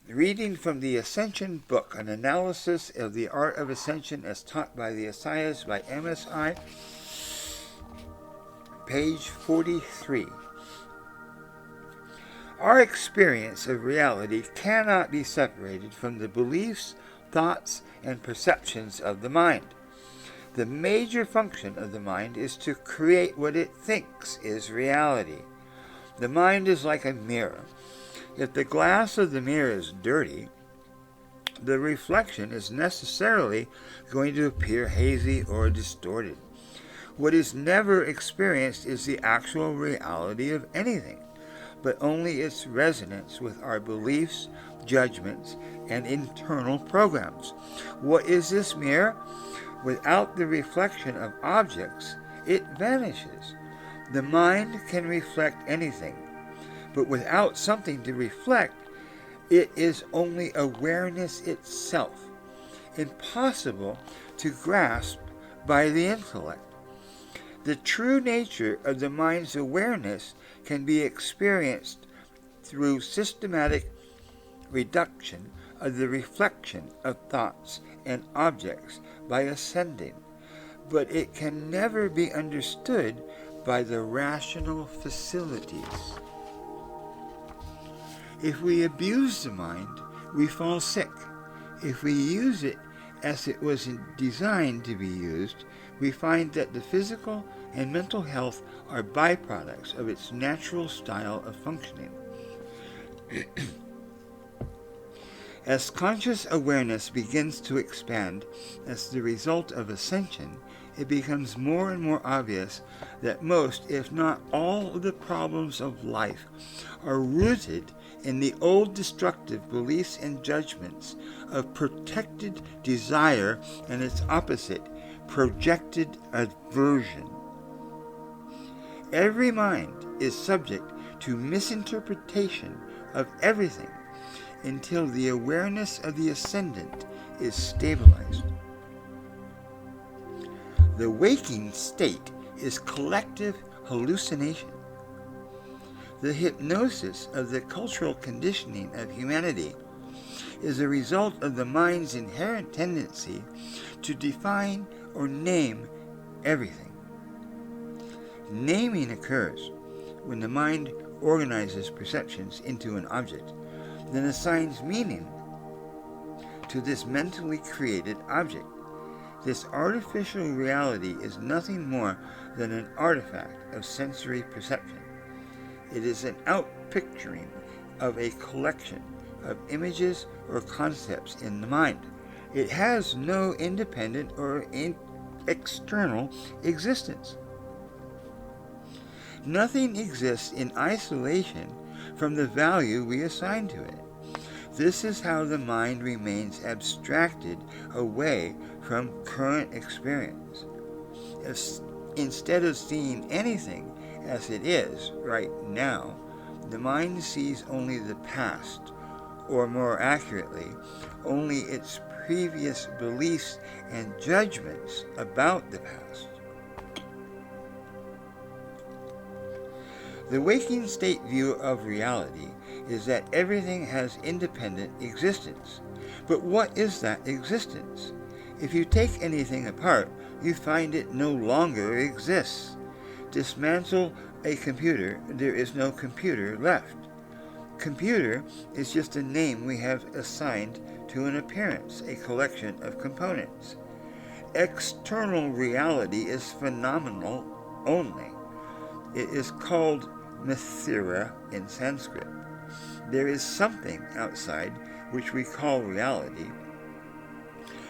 Reading from the Ascension book, an analysis of the art of ascension as taught by the Messiahs by MSI, page 43. Our experience of reality cannot be separated from the beliefs, thoughts, and perceptions of the mind. The major function of the mind is to create what it thinks is reality. The mind is like a mirror. If the glass of the mirror is dirty, the reflection is necessarily going to appear hazy or distorted. What is never experienced is the actual reality of anything, but only its resonance with our beliefs, judgments, and internal programs. What is this mirror? Without the reflection of objects, it vanishes. The mind can reflect anything, but without something to reflect, it is only awareness itself, impossible to grasp by the intellect. The true nature of the mind's awareness can be experienced through systematic reduction of the reflection of thoughts and objects by ascending, but it can never be understood by the rational facilities. If we abuse the mind, we fall sick. If we use it as it was designed to be used, we find that the physical and mental health are byproducts of its natural style of functioning. As conscious awareness begins to expand as the result of ascension, it becomes more and more obvious that most, if not all, of the problems of life are rooted in the old destructive beliefs and judgments of protected desire and its opposite, projected aversion. Every mind is subject to misinterpretation of everything until the awareness of the Ascendant is stabilized. The waking state is collective hallucination. The hypnosis of the cultural conditioning of humanity is a result of the mind's inherent tendency to define or name everything. Naming occurs when the mind organizes perceptions into an object, then assigns meaning to this mentally created object. This artificial reality is nothing more than an artifact of sensory perception. It is an outpicturing of a collection of images or concepts in the mind. It has no independent or external existence. Nothing exists in isolation from the value we assign to it. This is how the mind remains abstracted away from current experience. Instead of seeing anything as it is right now, the mind sees only the past, or more accurately, only its previous beliefs and judgments about the past. The waking state view of reality is that everything has independent existence. But what is that existence? If you take anything apart, you find it no longer exists. Dismantle a computer, there is no computer left. Computer is just a name we have assigned to an appearance, a collection of components. External reality is phenomenal only. It is called mithira in Sanskrit. There is something outside which we call reality,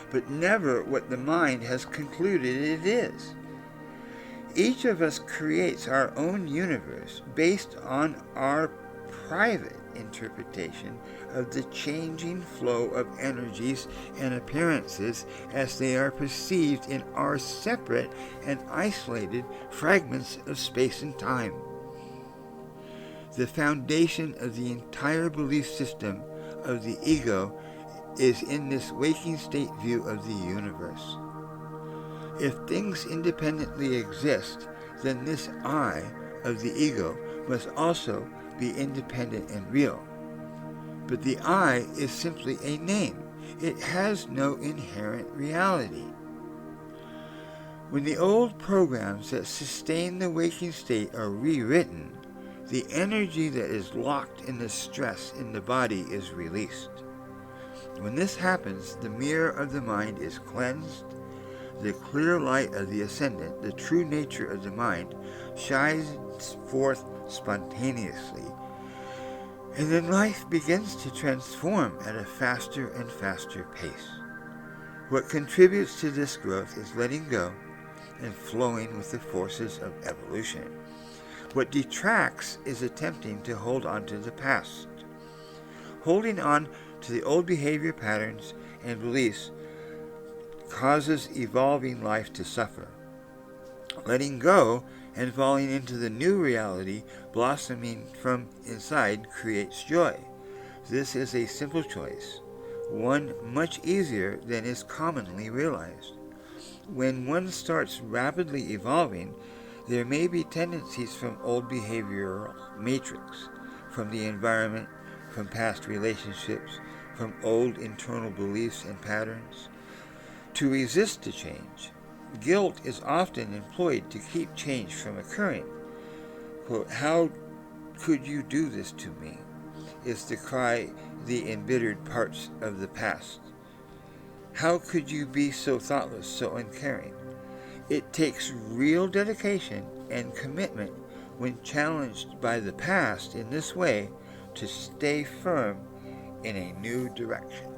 but never what the mind has concluded it is. Each of us creates our own universe based on our private interpretation of the changing flow of energies and appearances as they are perceived in our separate and isolated fragments of space and time. The foundation of the entire belief system of the ego is in this waking state view of the universe. If things independently exist, then this I of the ego must also be independent and real. But the I is simply a name. It has no inherent reality. When the old programs that sustain the waking state are rewritten, the energy that is locked in the stress in the body is released. When this happens, the mirror of the mind is cleansed. The clear light of the Ascendant, the true nature of the mind, shines forth spontaneously. And then life begins to transform at a faster and faster pace. What contributes to this growth is letting go and flowing with the forces of evolution. What detracts is attempting to hold on to the past. Holding on to the old behavior patterns and beliefs causes evolving life to suffer. Letting go and falling into the new reality blossoming from inside creates joy. This is a simple choice, one much easier than is commonly realized. When one starts rapidly evolving, there may be tendencies from old behavioral matrix, from the environment, from past relationships, from old internal beliefs and patterns, to resist the change. Guilt is often employed to keep change from occurring. Quote, "How could you do this to me?" is the cry the embittered parts of the past. How could you be so thoughtless, so uncaring? It takes real dedication and commitment when challenged by the past in this way to stay firm in a new direction.